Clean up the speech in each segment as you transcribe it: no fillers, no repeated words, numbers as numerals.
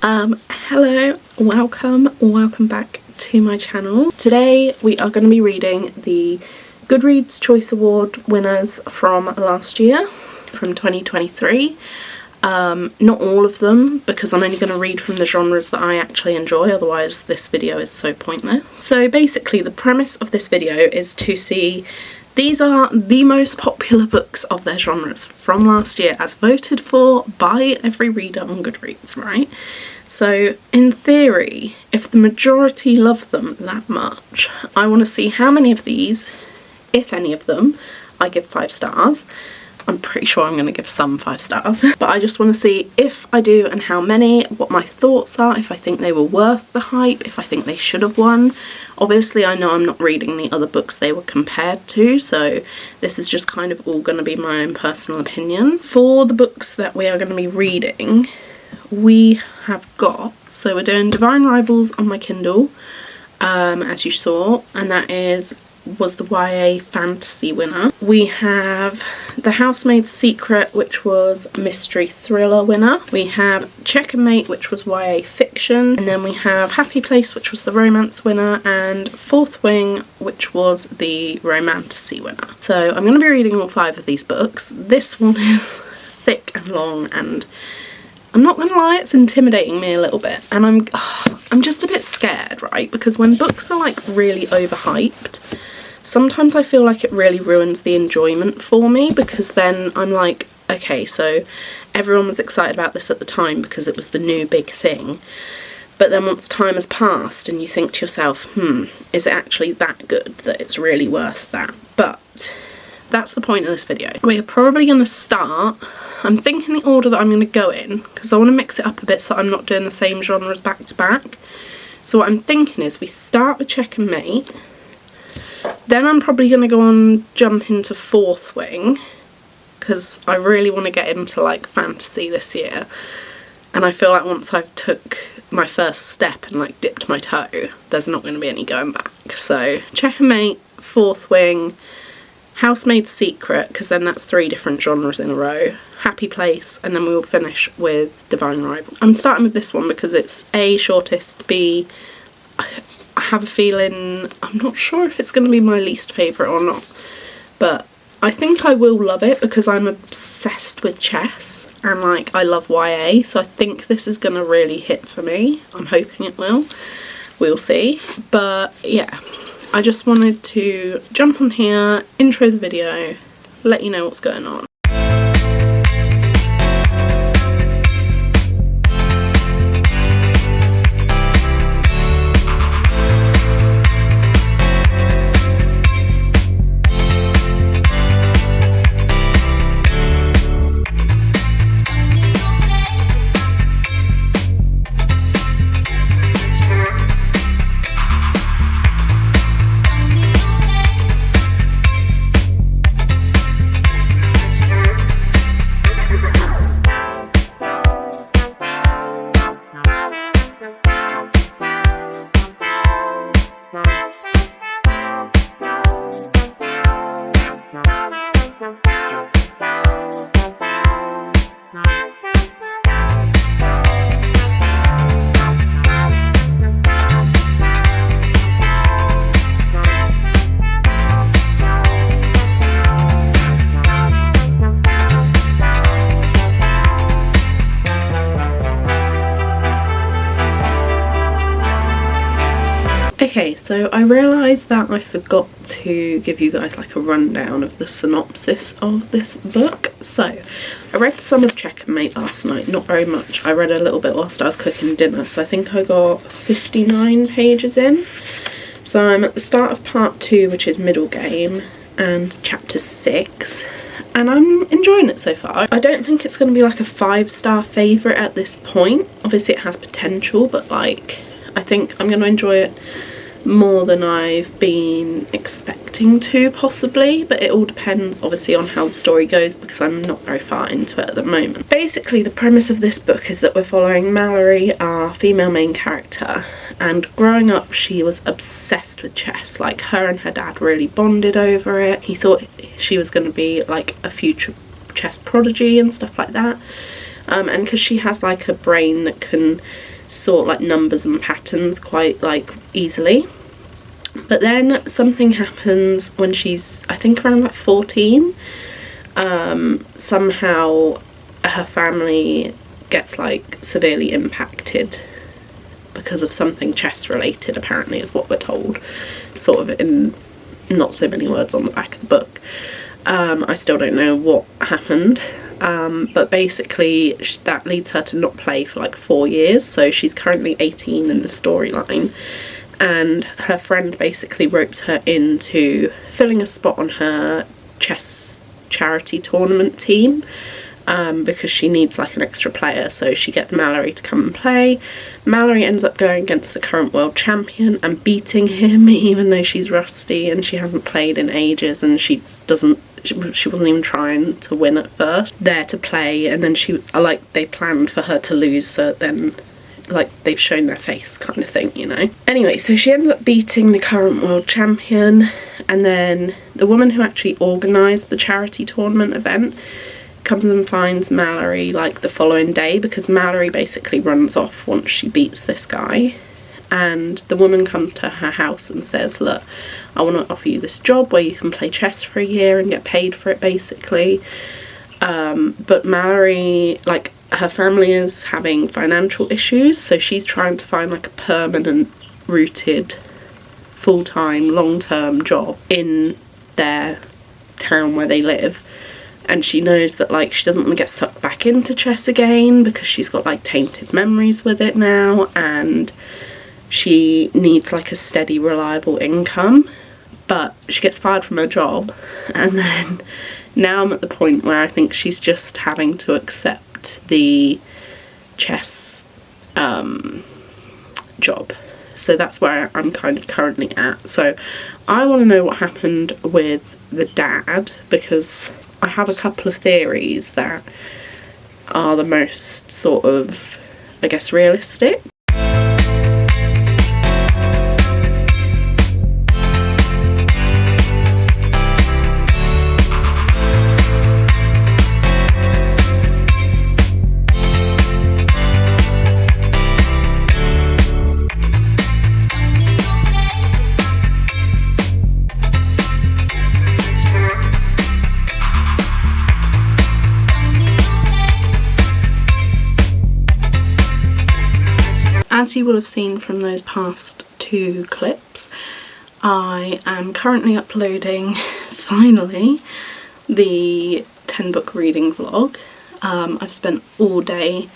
Hello, welcome back to my channel. Today we are going to be reading the Goodreads Choice Award winners from last year, from 2023. Not all of them, because I'm only going to read from the genres that I actually enjoy, otherwise this video is so pointless. So basically the premise of this video is to see these are the most popular books of their genres from last year as voted for by every reader on Goodreads, right? So in theory, if the majority love them that much, I want to see how many of these, if any of them, I give 5 stars. I'm pretty sure I'm going to give some 5 stars, but I just want to see if I do and how many, what my thoughts are, if I think they were worth the hype, if I think they should have won. Obviously I know I'm not reading the other books they were compared to, so this is just kind of all going to be my own personal opinion. For the books that we are going to be reading, we have got, so we're doing Divine Rivals on my Kindle, as you saw, and that was the YA fantasy winner. We have The Housemaid's Secret, which was mystery thriller winner. We have Check and Mate, which was YA fiction. And then we have Happy Place, which was the romance winner, and Fourth Wing, which was the romantasy winner. So I'm going to be reading all 5 of these books. This one is thick and long, and I'm not going to lie, it's intimidating me a little bit, and I'm just a bit scared, right? Because when books are like really overhyped, sometimes I feel like it really ruins the enjoyment for me, because then I'm like, okay, so everyone was excited about this at the time because it was the new big thing, but then once time has passed and you think to yourself, is it actually that good that it's really worth that? But that's the point of this video. We're probably going to start, I'm thinking the order that I'm going to go in, because I want to mix it up a bit so I'm not doing the same genres back to back. So what I'm thinking is we start with Check and Mate, then I'm probably going to go on jump into Fourth Wing, because I really want to get into like fantasy this year, and I feel like once I've took my first step and like dipped my toe, there's not going to be any going back. So Check and Mate, Fourth Wing, Housemaid's Secret, because then that's 3 different genres in a row, Happy Place, and then we will finish with Divine Rival. I'm starting with this one because it's A, shortest, B, I have a feeling, I'm not sure if it's going to be my least favourite or not, but I think I will love it because I'm obsessed with chess and like I love YA, so I think this is going to really hit for me. I'm hoping it will. We'll see. But yeah, I just wanted to jump on here, intro the video, let you know what's going on. Okay, so I realised that I forgot to give you guys like a rundown of the synopsis of this book. So, I read some of Check and Mate last night, not very much. I read a little bit whilst I was cooking dinner, so I think I got 59 pages in. So I'm at the start of part 2, which is Middle Game, and chapter 6, and I'm enjoying it so far. I don't think it's going to be like a 5-star favourite at this point. Obviously it has potential, but like, I think I'm going to enjoy it more than I've been expecting to, possibly, but it all depends obviously on how the story goes because I'm not very far into it at the moment. Basically the premise of this book is that we're following Mallory, our female main character, and growing up she was obsessed with chess. Like, her and her dad really bonded over it. He thought she was going to be like a future chess prodigy and stuff like that, and because she has like a brain that can sort like numbers and patterns quite like easily. But then something happens when she's, I think, around like 14. Somehow her family gets like severely impacted because of something chess related, apparently, is what we're told, sort of in not so many words on the back of the book. I still don't know what happened, but basically that leads her to not play for like 4 years. So she's currently 18 in the storyline, and her friend basically ropes her into filling a spot on her chess charity tournament team, because she needs like an extra player. So she gets Mallory to come and play. Mallory ends up going against the current world champion and beating him, even though she's rusty and she hasn't played in ages, and she wasn't even trying to win at first, there to play. And then they planned for her to lose, so then like they've shown their face kind of thing, you know. Anyway, so she ends up beating the current world champion, and then the woman who actually organised the charity tournament event comes and finds Mallory like the following day, because Mallory basically runs off once she beats this guy. And the woman comes to her house and says, look, I want to offer you this job where you can play chess for a year and get paid for it, basically. But Mallory, like, her family is having financial issues, so she's trying to find like a permanent, rooted, full-time, long-term job in their town where they live. And she knows that like she doesn't want to get sucked back into chess again, because she's got like tainted memories with it now, and she needs like a steady, reliable income. But she gets fired from her job, and then now I'm at the point where I think she's just having to accept the chess job. So that's where I'm kind of currently at. So I want to know what happened with the dad, because I have a couple of theories that are the most sort of, I guess, realistic. As you will have seen from those past 2 clips, I am currently uploading, finally, the 10-book reading vlog. I've spent all day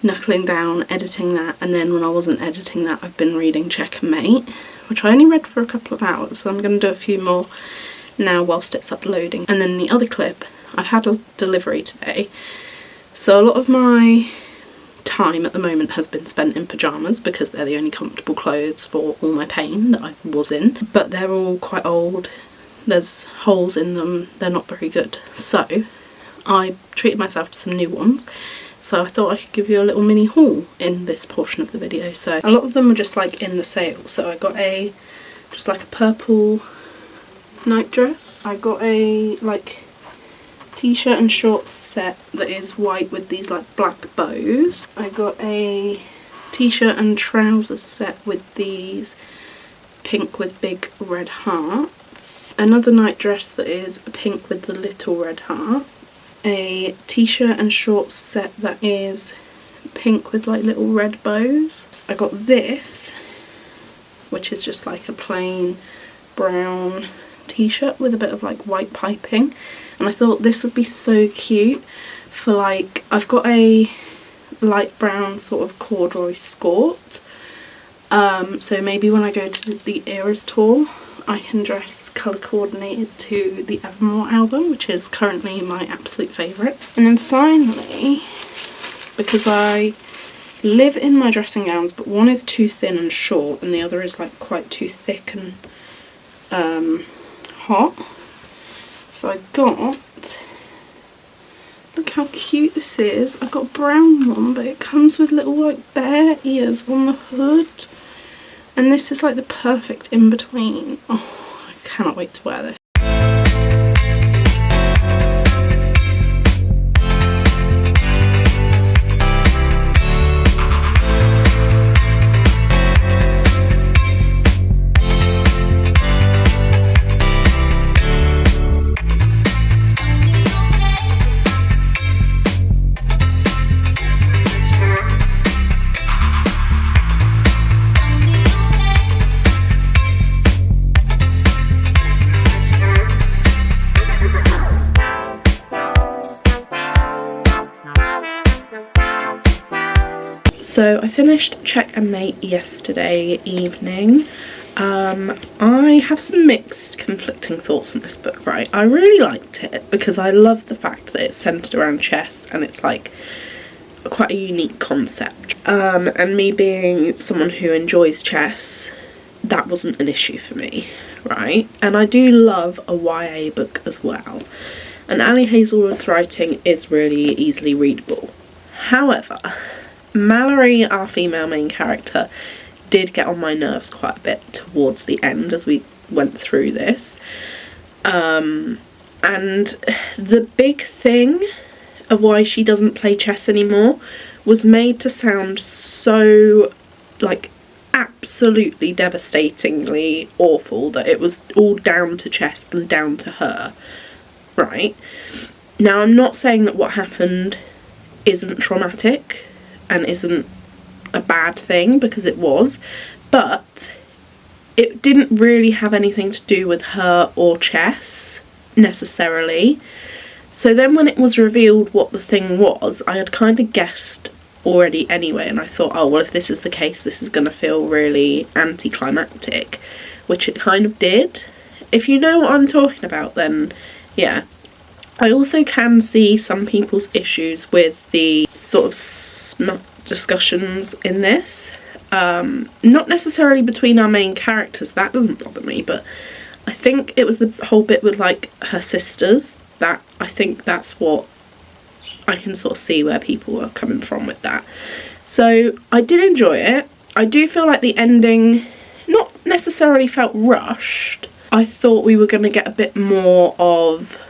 knuckling down, editing that, and then when I wasn't editing that, I've been reading Checkmate, which I only read for a couple of hours, so I'm going to do a few more now whilst it's uploading. And then the other clip, I've had a delivery today, so a lot of my time at the moment has been spent in pyjamas, because they're the only comfortable clothes for all my pain that I was in, but they're all quite old, there's holes in them, they're not very good, so I treated myself to some new ones. So I thought I could give you a little mini haul in this portion of the video. So a lot of them were just like in the sale, so I got just like a purple night dress, I got a like t-shirt and shorts set that is white with these like black bows. I got a t-shirt and trousers set with these pink with big red hearts. Another night dress that is pink with the little red hearts. A t-shirt and shorts set that is pink with like little red bows. I got this, which is just like a plain brown t-shirt with a bit of like white piping, and I thought this would be so cute for like, I've got a light brown sort of corduroy skirt, so maybe when I go to the Eras tour I can dress colour coordinated to the Evermore album, which is currently my absolute favourite. And then finally, because I live in my dressing gowns, but one is too thin and short and the other is like quite too thick and hot, so I got, look how cute this is, I got a brown one, but it comes with little like bear ears on the hood, and this is like the perfect in between. Oh, I cannot wait to wear this. So I finished Check and Mate yesterday evening. I have some mixed, conflicting thoughts on this book, right? I really liked it because I love the fact that it's centred around chess and it's like quite a unique concept. And me being someone who enjoys chess, that wasn't an issue for me, right? And I do love a YA book as well. And Ali Hazelwood's writing is really easily readable. However, Mallory, our female main character, did get on my nerves quite a bit towards the end as we went through this. And the big thing of why she doesn't play chess anymore was made to sound so, like, absolutely devastatingly awful that it was all down to chess and down to her, right? Now, I'm not saying that what happened isn't traumatic and isn't a bad thing, because it was, but it didn't really have anything to do with her or chess necessarily. So then when it was revealed what the thing was, I had kind of guessed already anyway, and I thought, oh well, if this is the case, this is going to feel really anticlimactic, which it kind of did. If you know what I'm talking about, then yeah. I also can see some people's issues with the sort of smut discussions in this. Not necessarily between our main characters, that doesn't bother me, but I think it was the whole bit with like her sisters, that I think that's what I can sort of see where people are coming from with that. So I did enjoy it. I do feel like the ending not necessarily felt rushed. I thought we were going to get a bit more of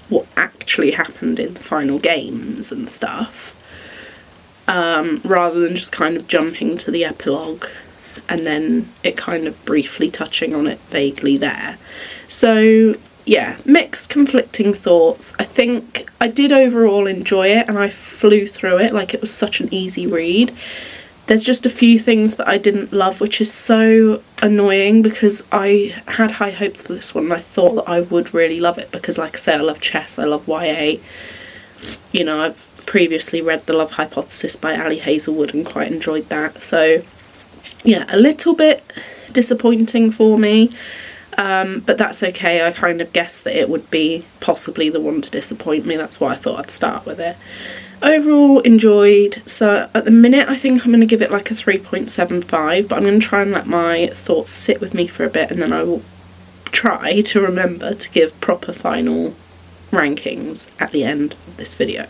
what actually happened in the final games and stuff, rather than just kind of jumping to the epilogue and then it kind of briefly touching on it vaguely there. So yeah, mixed, conflicting thoughts. I think I did overall enjoy it and I flew through it, like it was such an easy read. There's just a few things that I didn't love, which is so annoying because I had high hopes for this one and I thought that I would really love it because, like I say, I love chess, I love YA. You know, I've previously read The Love Hypothesis by Ali Hazelwood and quite enjoyed that. So yeah, a little bit disappointing for me, but that's okay. I kind of guessed that it would be possibly the one to disappoint me. That's why I thought I'd start with it. Overall enjoyed. So at the minute I think I'm going to give it like a 3.75, but I'm going to try and let my thoughts sit with me for a bit and then I will try to remember to give proper final rankings at the end of this video.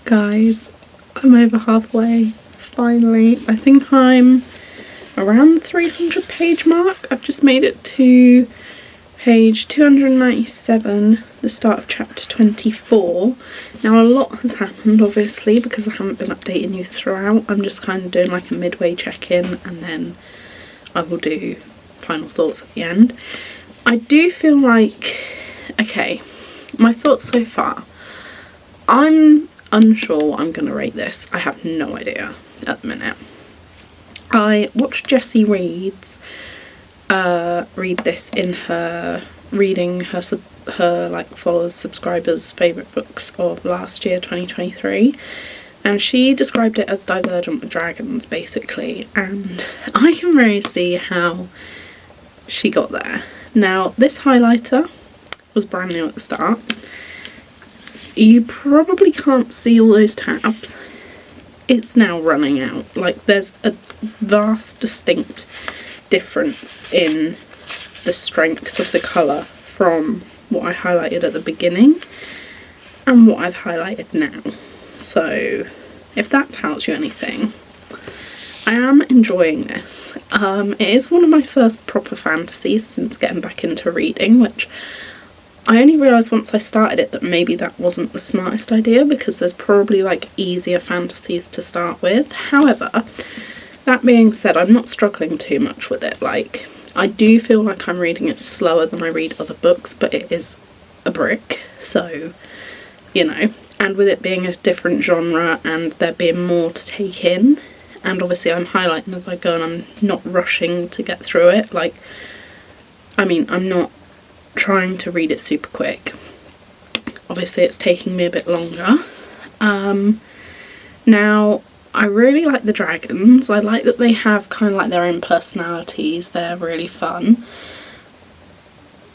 Guys, I'm over halfway, finally. I think I'm around the 300 page mark. I've just made it to page 297, the start of chapter 24. Now a lot has happened obviously because I haven't been updating you throughout. I'm just kind of doing like a midway check-in and then I will do final thoughts at the end. I do feel like, okay, my thoughts so far. I'm unsure what I'm going to rate this. I have no idea at the minute. I watched Jessie read this in her reading her like followers, subscribers' favourite books of last year, 2023, and she described it as Divergent with dragons basically, and I can really see how she got there. Now this highlighter was brand new at the start. You probably can't see all those tabs. It's now running out. Like there's a vast distinct difference in the strength of the colour from what I highlighted at the beginning and what I've highlighted now. So if that tells you anything, I am enjoying this. It is one of my first proper fantasies since getting back into reading, which I only realised once I started it that maybe that wasn't the smartest idea because there's probably like easier fantasies to start with. However, that being said, I'm not struggling too much with it. Like, I do feel like I'm reading it slower than I read other books, but it is a brick, so, you know. And with it being a different genre and there being more to take in, and obviously I'm highlighting as I go and I'm not rushing to get through it. Like, I mean, I'm not trying to read it super quick. Obviously it's taking me a bit longer. Now I really like the dragons. I like that they have kind of like their own personalities. They're really fun.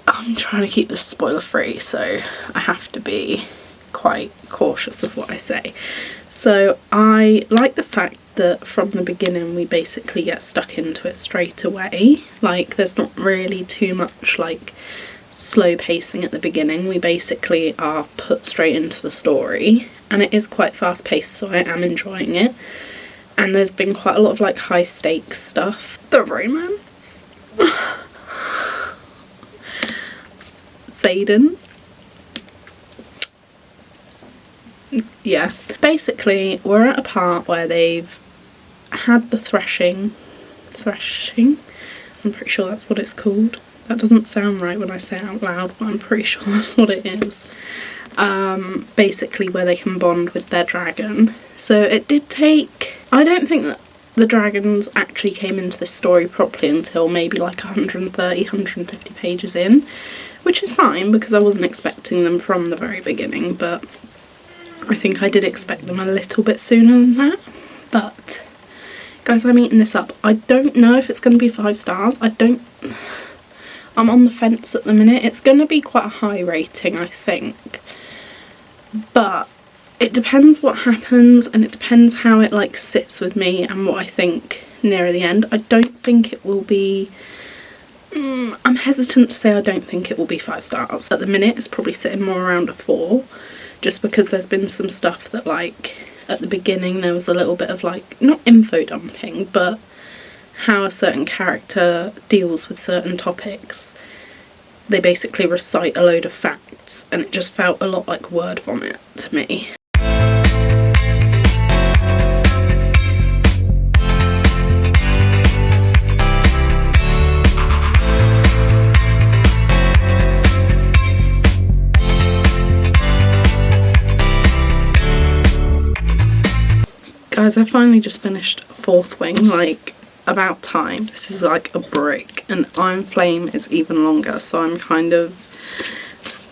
I'm trying to keep this spoiler free, so I have to be quite cautious of what I say. So I like the fact that from the beginning we basically get stuck into it straight away. Like there's not really too much like slow pacing at the beginning. We basically are put straight into the story and it is quite fast paced, so I am enjoying it. And there's been quite a lot of like high stakes stuff. The romance. Xaden. Yeah. Basically we're at a part where they've had the threshing. I'm pretty sure that's what it's called. That doesn't sound right when I say it out loud, but I'm pretty sure that's what it is. Basically where they can bond with their dragon. So it did take... I don't think that the dragons actually came into this story properly until maybe like 130, 150 pages in, which is fine because I wasn't expecting them from the very beginning, but I think I did expect them a little bit sooner than that. But, guys, I'm eating this up. I don't know if it's going to be 5 stars. I'm on the fence at the minute. It's going to be quite a high rating, I think. But it depends what happens and it depends how it like sits with me and what I think nearer the end. I don't think it will be... I'm hesitant to say I don't think it will be 5 stars. At the minute it's probably sitting more around a 4, just because there's been some stuff that like at the beginning there was a little bit of like, not info dumping, but how a certain character deals with certain topics. They basically recite a load of facts and it just felt a lot like word vomit to me. Guys, I finally just finished Fourth Wing, like, about time. This is like a brick, and Iron Flame is even longer, so I'm kind of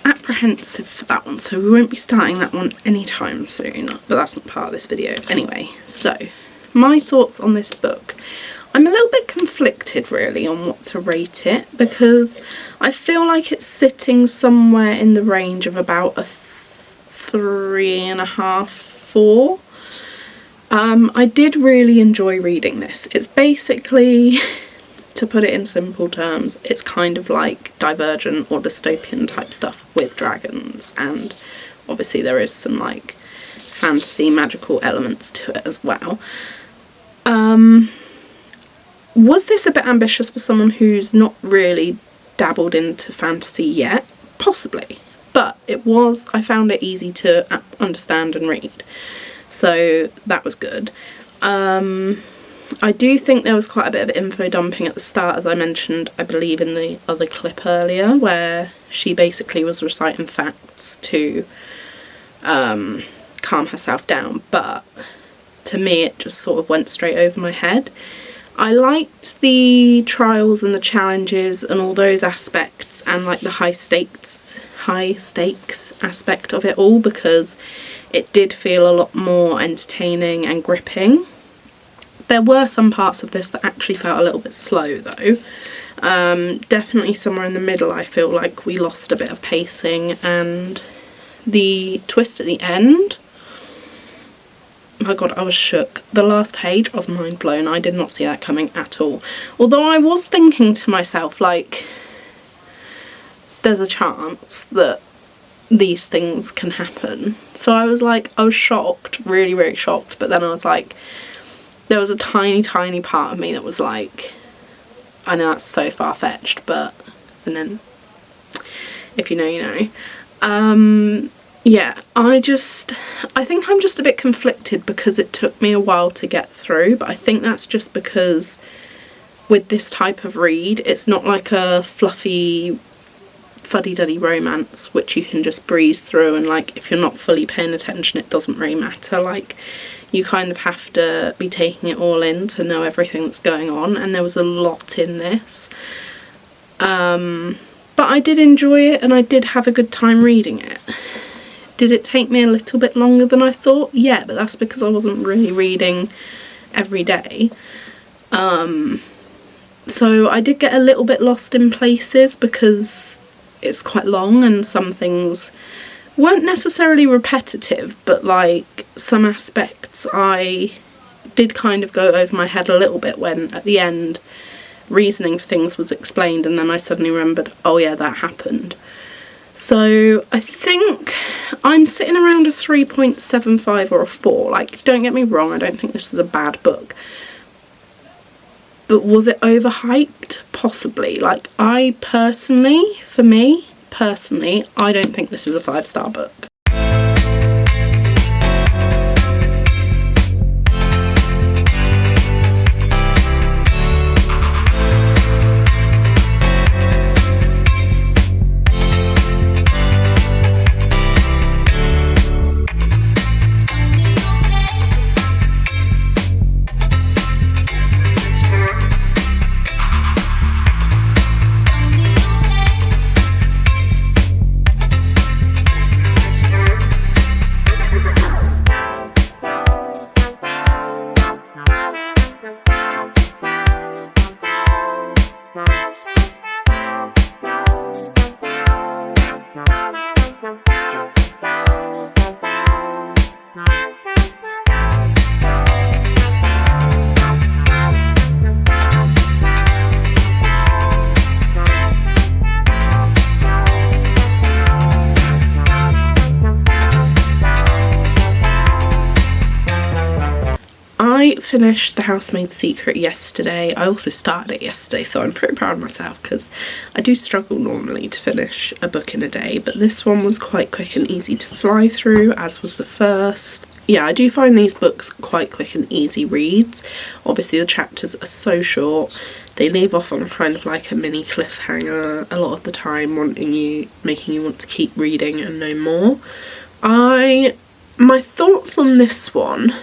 apprehensive for that one, so we won't be starting that one anytime soon, but that's not part of this video. Anyway, so, my thoughts on this book. I'm a little bit conflicted really on what to rate it, because I feel like it's sitting somewhere in the range of about a 3.5, 4. I did really enjoy reading this. It's basically, to put it in simple terms, it's kind of like Divergent or dystopian type stuff with dragons, and obviously there is some like fantasy magical elements to it as well. Was this a bit ambitious for someone who's not really dabbled into fantasy yet, possibly, but I found it easy to understand and read, so that was good. I do think there was quite a bit of info dumping at the start, as I mentioned, I believe in the other clip earlier, where she basically was reciting facts to calm herself down, but to me it just sort of went straight over my head. I liked the trials and the challenges and all those aspects, and like the high stakes aspect of it all, because it did feel a lot more entertaining and gripping. There were some parts of this that actually felt a little bit slow though. Definitely somewhere in the middle I feel like we lost a bit of pacing, and the twist at the end, my god, I was shook. The last page, I was mind blown. I did not see that coming at all. Although I was thinking to myself, like, there's a chance that these things can happen. So I was like, I was shocked, really, really shocked. But then I was like, there was a tiny, tiny part of me that was like, I know that's so far-fetched, but, and then, if you know, you know. Yeah, I think I'm just a bit conflicted because it took me a while to get through, but I think that's just because with this type of read, it's not like a fluffy, fuddy-duddy romance which you can just breeze through, and like if you're not fully paying attention it doesn't really matter. Like, you kind of have to be taking it all in to know everything that's going on, and there was a lot in this. But I did enjoy it and I did have a good time reading it. Did it take me a little bit longer than I thought? Yeah, but that's because I wasn't really reading every day. So I did get a little bit lost in places because it's quite long and some things weren't necessarily repetitive, but like some aspects I did kind of go over my head a little bit when at the end reasoning for things was explained, and then I suddenly remembered, oh yeah, that happened. So I think I'm sitting around a 3.75 or a 4. Like, don't get me wrong, I don't think this is a bad book. But was it overhyped? Possibly. Like, I personally, for me, personally, I don't think this is a 5-star book. I finished The Housemaid's Secret yesterday. I also started it yesterday, so I'm pretty proud of myself because I do struggle normally to finish a book in a day, but this one was quite quick and easy to fly through, as was the first. Yeah, I do find these books quite quick and easy reads. Obviously the chapters are so short, they leave off on kind of like a mini cliffhanger a lot of the time, making you want to keep reading and know more. My thoughts on this one,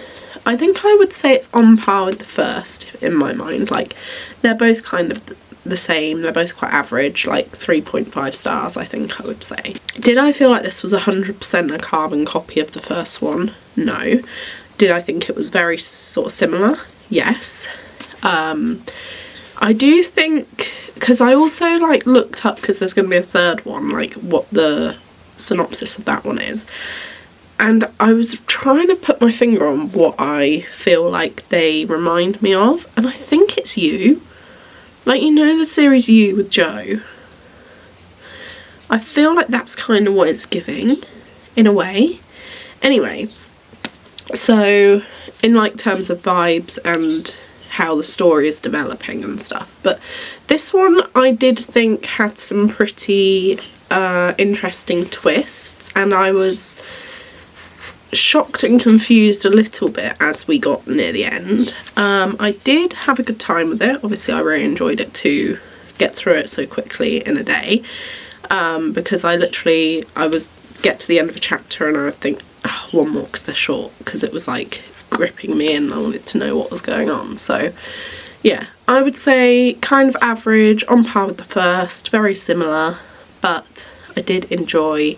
I think I would say it's on par with the first in my mind. Like, they're both kind of the same, they're both quite average, like 3.5 stars I think I would say. Did I feel like this was 100% a carbon copy of the first one? No. Did I think it was very sort of similar? Yes. I do think, because I also like looked up, because there's going to be a third one, like what the synopsis of that one is. And I was trying to put my finger on what I feel like they remind me of, and I think it's You. Like, you know the series You with Joe? I feel like that's kind of what it's giving, in a way. Anyway, so in like terms of vibes and how the story is developing and stuff. But this one I did think had some pretty interesting twists, and I was shocked and confused a little bit as we got near the end. I did have a good time with it. Obviously I really enjoyed it to get through it so quickly in a day, because I was get to the end of a chapter and I would think, oh, one more because they're short, because it was like gripping me and I wanted to know what was going on. So yeah, I would say kind of average, on par with the first, very similar, but I did enjoy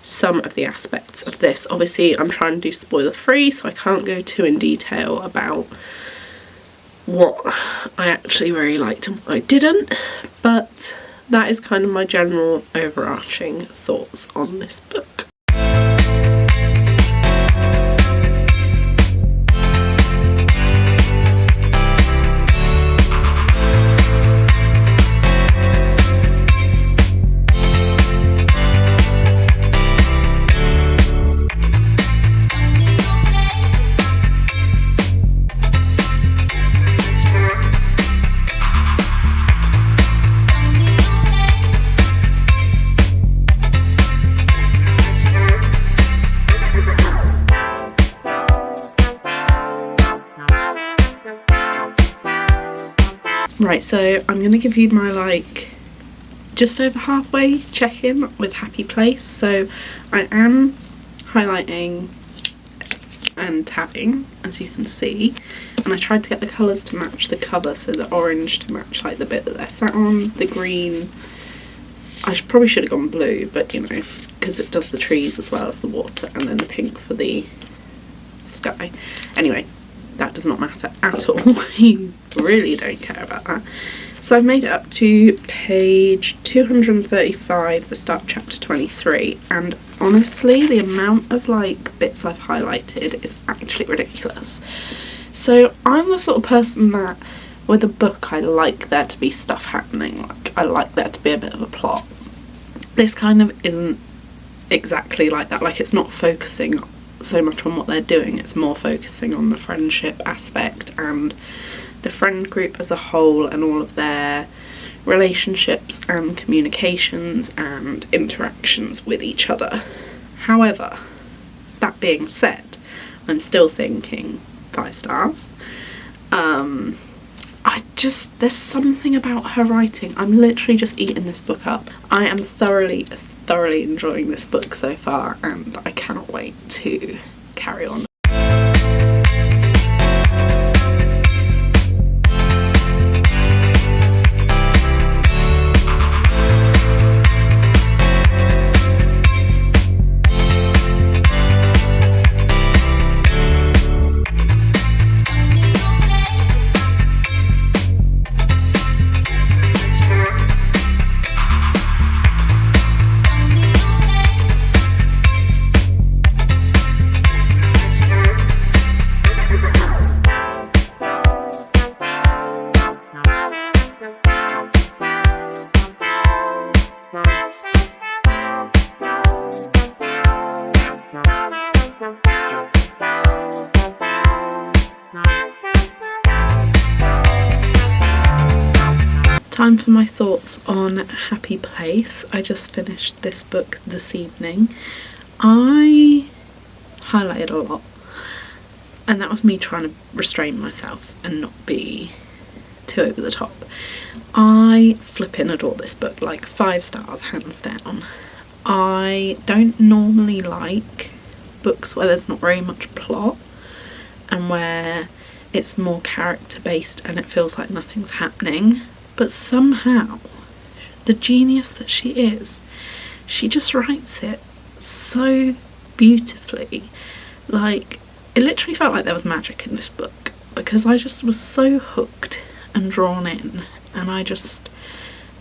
some of the aspects of this. Obviously I'm trying to do spoiler free, so I can't go too in detail about what I actually really liked and what I didn't, but that is kind of my general overarching thoughts on this book. Right, so I'm going to give you my like just over halfway check-in with Happy Place. So I am highlighting and tabbing, as you can see, and I tried to get the colours to match the cover, so the orange to match like the bit that they're sat on, the green, probably should have gone blue, but you know, because it does the trees as well as the water, and then the pink for the sky. Anyway, that does not matter at all. You really don't care about that. So I've made it up to page 235, the start of chapter 23, and honestly the amount of like bits I've highlighted is actually ridiculous. So I'm the sort of person that with a book I like there to be stuff happening, like I like there to be a bit of a plot. This kind of isn't exactly like that. Like, it's not focusing so much on what they're doing, it's more focusing on the friendship aspect and the friend group as a whole and all of their relationships and communications and interactions with each other. However, that being said, I'm still thinking 5 stars. There's something about her writing. I'm literally just eating this book up. I am thoroughly enjoying this book so far, and I cannot wait to carry on. Time for my thoughts on Happy Place. I just finished this book this evening. I highlighted a lot, and that was me trying to restrain myself and not be too over the top. I flipping adore this book, like 5 stars hands down. I don't normally like books where there's not very much plot and where it's more character based and it feels like nothing's happening. But somehow, the genius that she is, she just writes it so beautifully. Like, it literally felt like there was magic in this book, because I just was so hooked and drawn in, and I just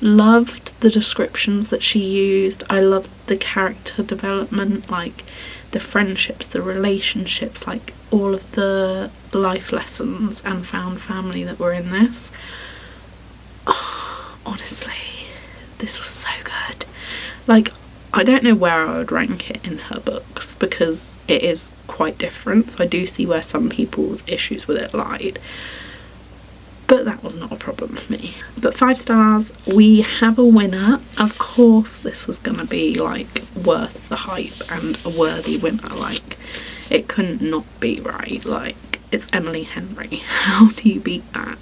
loved the descriptions that she used. I loved the character development, like the friendships, the relationships, like all of the life lessons and found family that were in this. Oh, honestly, this was so good. Like, I don't know where I would rank it in her books, because it is quite different, so I do see where some people's issues with it lied. but that was not a problem with me. But 5 stars, we have a winner. Of course this was gonna be like worth the hype and a worthy winner. Like, it couldn't not be, right? Like, it's Emily Henry. How do you beat that?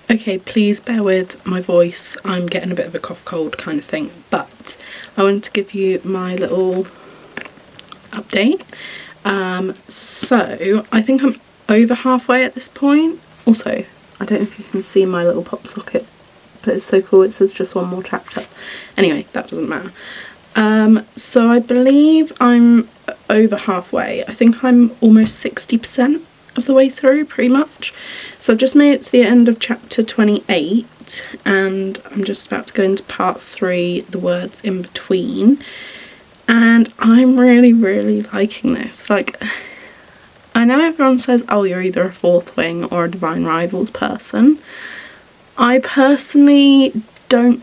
Okay, please bear with my voice. I'm getting a bit of a cough cold kind of thing, but I wanted to give you my little update. So I think I'm over halfway at this point. Also, I don't know if you can see my little pop socket, but it's so cool. It says just one more chapter. Anyway, that doesn't matter. So I believe I'm over halfway. I think I'm almost 60% of the way through, pretty much. So I've just made it to the end of chapter 28 and I'm just about to go into part 3, the words in between, and I'm really liking this. Like, I know everyone says, oh, you're either a Fourth Wing or a Divine Rivals person. I personally don't,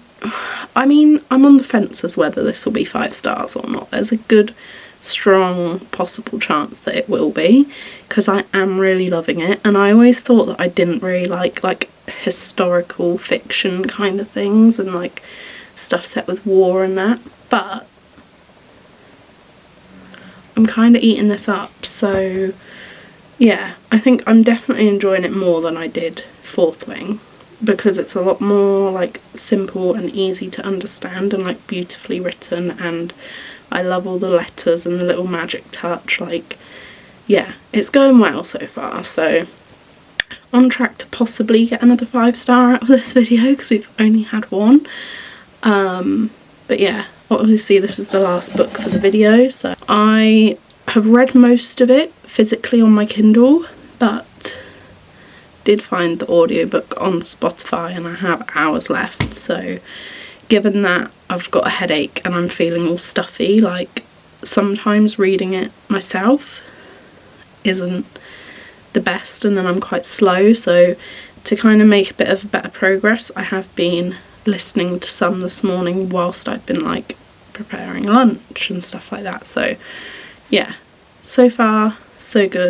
I mean, I'm on the fence as whether this will be 5 stars or not. There's a good strong possible chance that it will be, because I am really loving it, and I always thought that I didn't really like historical fiction kind of things and like stuff set with war and that, but I'm kind of eating this up. So yeah, I think I'm definitely enjoying it more than I did Fourth Wing, because it's a lot more like simple and easy to understand and like beautifully written, and I love all the letters and the little magic touch. Like, yeah, it's going well so far. So on track to possibly get another 5 star out of this video, because we've only had one. But yeah, obviously this is the last book for the video, so I have read most of it physically on my Kindle, but did find the audiobook on Spotify and I have hours left. So given that I've got a headache and I'm feeling all stuffy, like, sometimes reading it myself isn't the best and then I'm quite slow. So to kind of make a bit of better progress, I have been listening to some this morning whilst I've been like preparing lunch and stuff like that. So yeah, so far so good.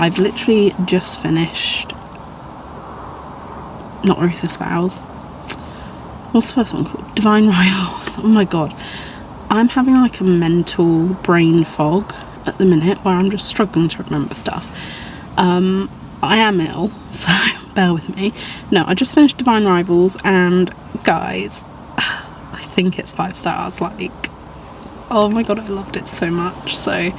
I've literally just finished, not Ruthless Vows, what's the first one called? Divine Rivals. Oh my god, I'm having like a mental brain fog at the minute where I'm just struggling to remember stuff. I am ill, so bear with me. No, I just finished Divine Rivals and guys, I think it's 5 stars. Like, oh my god, I loved it so much. So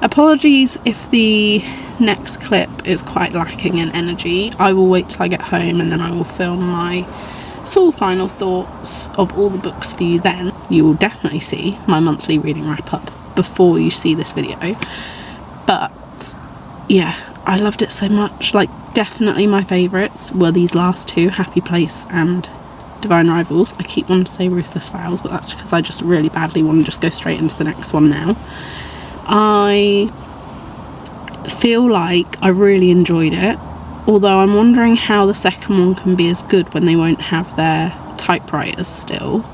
apologies if the next clip is quite lacking in energy. I will wait till I get home and then I will film my full final thoughts of all the books for you then. You will definitely see my monthly reading wrap up before you see this video. But yeah, I loved it so much. Like, definitely my favourites were these last 2, Happy Place and Divine Rivals. I keep wanting to say Ruthless Vows, but that's because I just really badly want to just go straight into the next one now. I feel like I really enjoyed it, although I'm wondering how the second one can be as good when they won't have their typewriters still.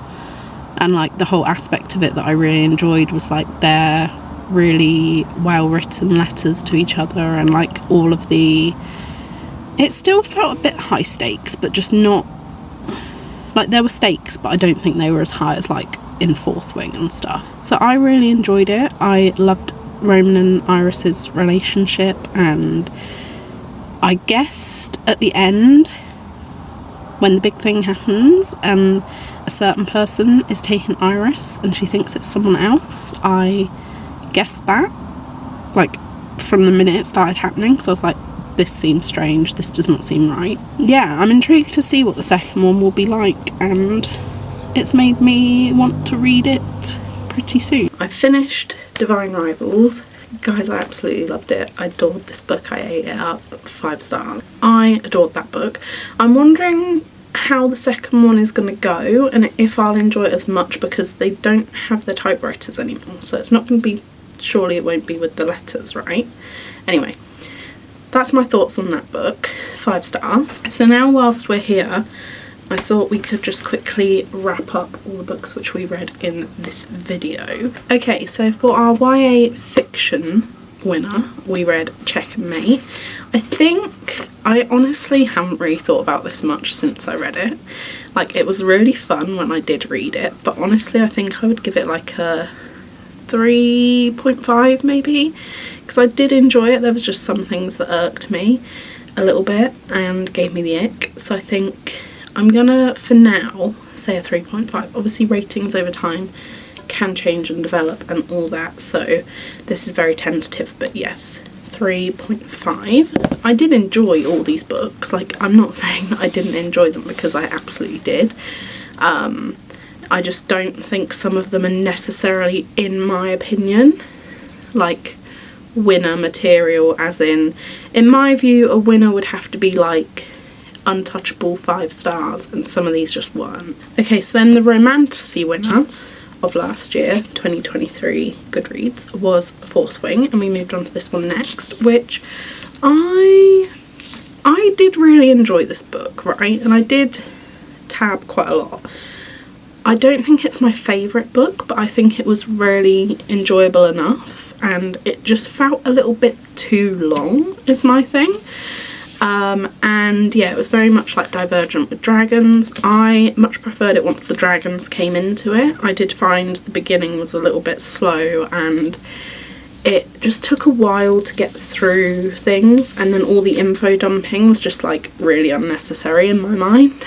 And like the whole aspect of it that I really enjoyed was like their really well written letters to each other, and like all of the, it still felt a bit high stakes, but just not like, there were stakes, but I don't think they were as high as like in Fourth Wing and stuff. So I really enjoyed it. I loved Roman and Iris's relationship, and I guessed at the end when the big thing happens and a certain person is taking Iris and she thinks it's someone else, I guessed that like from the minute it started happening. So I was like, this seems strange, this does not seem right. Yeah, I'm intrigued to see what the second one will be like, and it's made me want to read it pretty soon. I finished Divine Rivals. Guys, I absolutely loved it. I adored this book. I ate it up. 5 stars. I adored that book. I'm wondering how the second one is going to go and if I'll enjoy it as much, because they don't have the typewriters anymore, so it's not going to be, surely it won't be with the letters, right? Anyway, that's my thoughts on that book. 5 stars. So now whilst we're here, I thought we could just quickly wrap up all the books which we read in this video. Okay, so for our YA fiction winner, we read Checkmate. I honestly haven't really thought about this much since I read it. Like, it was really fun when I did read it, but honestly I think I would give it like a 3.5 maybe, because I did enjoy it. There was just some things that irked me a little bit and gave me the ick, so I think I'm gonna, for now, say a 3.5. Obviously ratings over time can change and develop and all that, so this is very tentative, but yes, 3.5. I did enjoy all these books. Like, I'm not saying that I didn't enjoy them, because I absolutely did. I just don't think some of them are necessarily, in my opinion, like winner material, as in my view a winner would have to be like Untouchable 5 stars, and some of these just weren't. Okay, so then the romantasy winner of last year, 2023 Goodreads, was Fourth Wing, and we moved on to this one next, which I did really enjoy this book, right? And I did tab quite a lot. I don't think it's my favourite book, but I think it was really enjoyable enough, and it just felt a little bit too long is my thing. And yeah, it was very much like Divergent with dragons. I much preferred it once the dragons came into it. I did find the beginning was a little bit slow, and it just took a while to get through things, and then all the info dumping was just like really unnecessary in my mind.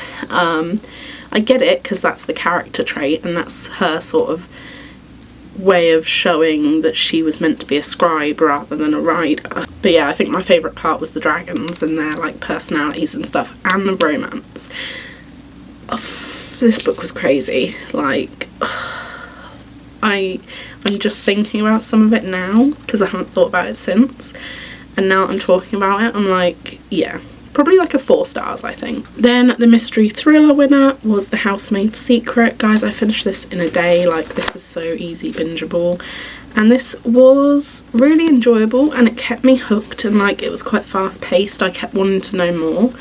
I get it, because that's the character trait and that's her sort of way of showing that she was meant to be a scribe rather than a rider. But yeah, I think my favourite part was the dragons and their like personalities and stuff, and the romance. This book was crazy. Like, I'm just thinking about some of it now, because I haven't thought about it since, and now I'm talking about it, I'm like, yeah, probably like a 4 stars, I think. Then the mystery thriller winner was The Housemaid's Secret. Guys, I finished this in a day. Like, this is so easy bingeable, and this was really enjoyable, and it kept me hooked, and like it was quite fast paced. I kept wanting to know more.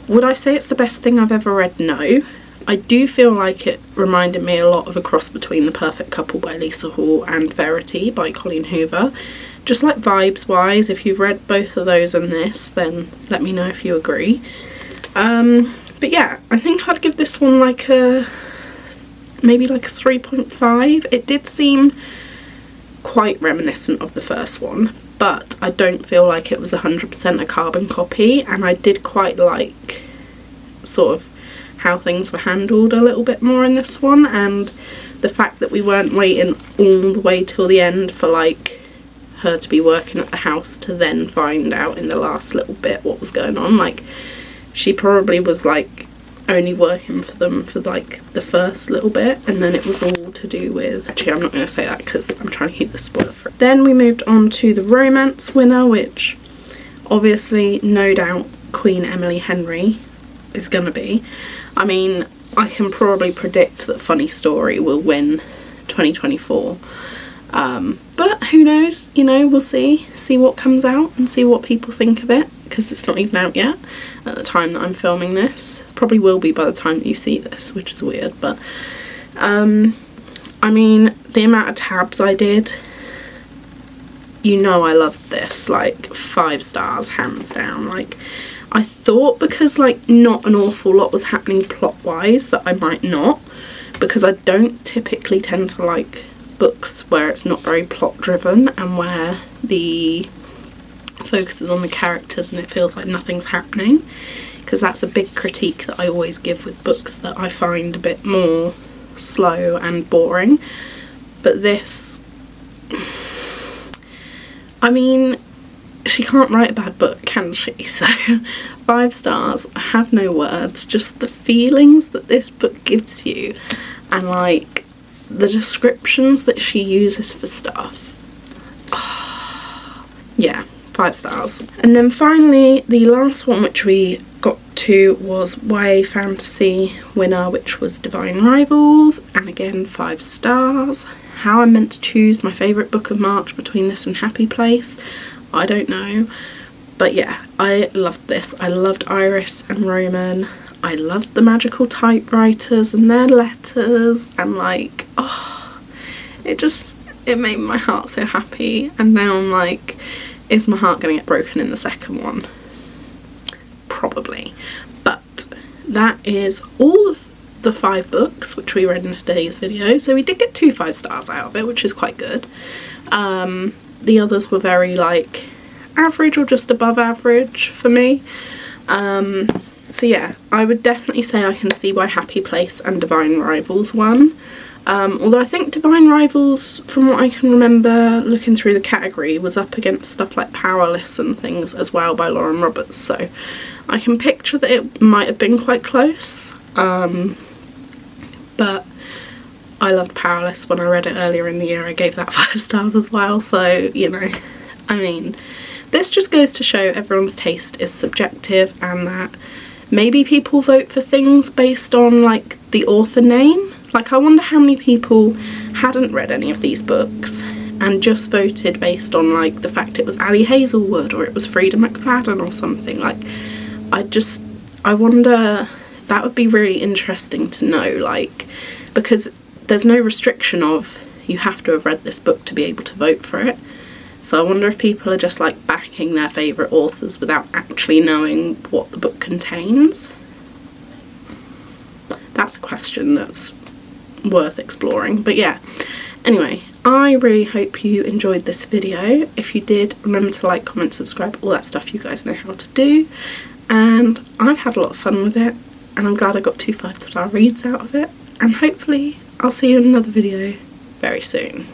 Would I say it's the best thing I've ever read? No. I do feel like it reminded me a lot of a cross between The Perfect Couple by Lisa Hall and Verity by Colleen Hoover. Just like vibes wise, if you've read both of those and this, then let me know if you agree. But yeah, I think I'd give this one like a, maybe like a 3.5. It did seem quite reminiscent of the first one, but I don't feel like it was 100% a carbon copy, and I did quite like sort of how things were handled a little bit more in this one, and the fact that we weren't waiting all the way till the end for like her to be working at the house to then find out in the last little bit what was going on. Like, she probably was like only working for them for like the first little bit, and then it was all to do with, actually I'm not going to say that because I'm trying to keep the spoiler free. Then we moved on to the romance winner, which obviously no doubt Queen Emily Henry is gonna be. I mean, I can probably predict that Funny Story will win 2024. But who knows, you know, we'll see what comes out and see what people think of it, because it's not even out yet at the time that I'm filming this. Probably will be by the time that you see this, which is weird, but I mean, the amount of tabs I did, you know, I loved this, like 5 stars hands down. Like, I thought because like not an awful lot was happening plot wise that I might not, because I don't typically tend to like books where it's not very plot driven and where the focus is on the characters and it feels like nothing's happening, because that's a big critique that I always give with books that I find a bit more slow and boring. But this, I mean, she can't write a bad book, can she? So 5 stars, I have no words, just the feelings that this book gives you and like the descriptions that she uses for stuff. Yeah, 5 stars. And then finally, the last one which we got to was YA Fantasy winner, which was Divine Rivals, and again 5 stars. How I'm meant to choose my favourite book of March between this and Happy Place, I don't know. But yeah, I loved this. I loved Iris and Roman. I loved the magical typewriters and their letters, and like, oh, it made my heart so happy. And now I'm like, is my heart going to get broken in the second one? Probably. But that is all the 5 books which we read in today's video. So we did get 2 5 stars out of it, which is quite good. The others were very like average or just above average for me. So yeah, I would definitely say I can see why Happy Place and Divine Rivals won. Although I think Divine Rivals, from what I can remember looking through the category, was up against stuff like Powerless and things as well by Lauren Roberts, so I can picture that it might have been quite close. But I loved Powerless when I read it earlier in the year. I gave that 5 stars as well, so, you know, I mean, this just goes to show everyone's taste is subjective, and that maybe people vote for things based on like the author name. Like, I wonder how many people hadn't read any of these books and just voted based on like the fact it was Ali Hazelwood or it was Frida McFadden or something. Like, I wonder, that would be really interesting to know, like, because there's no restriction of you have to have read this book to be able to vote for it. So I wonder if people are just like backing their favourite authors without actually knowing what the book contains. That's a question that's worth exploring. But yeah, anyway, I really hope you enjoyed this video. If you did, remember to like, comment, subscribe, all that stuff you guys know how to do. And I've had a lot of fun with it, and I'm glad I got 2 5-star reads out of it. And hopefully I'll see you in another video very soon.